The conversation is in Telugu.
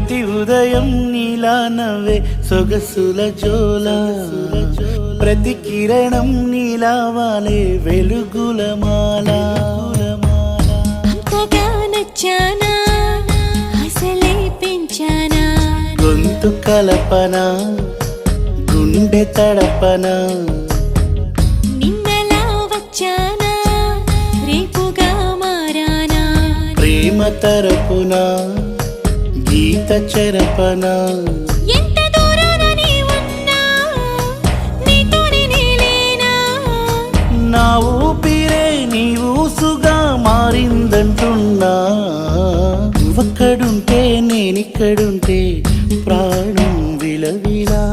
ప్రతి ఉదయం నీలా నవ్వే సొగసుల జోల ప్రతి కిరణం నీలా వాలే వెలుగుల మాల అంతగా నచ్చానా అసలే పెంచానా గొంతు కలపన గుండె తడపన నిన్నలా వచ్చానా రేపుగా మారానా ప్రేమ తరపున గీత చెరపన ఎంత దూరాన నీ ఉన్నా నీతోనే నేలేనా నా ఊపిరే నీ ఊసుగా మారిందంటున్నా నువ్వక్కడుంటే నేనిక్కడుంటే ప్రాణం విలవిలా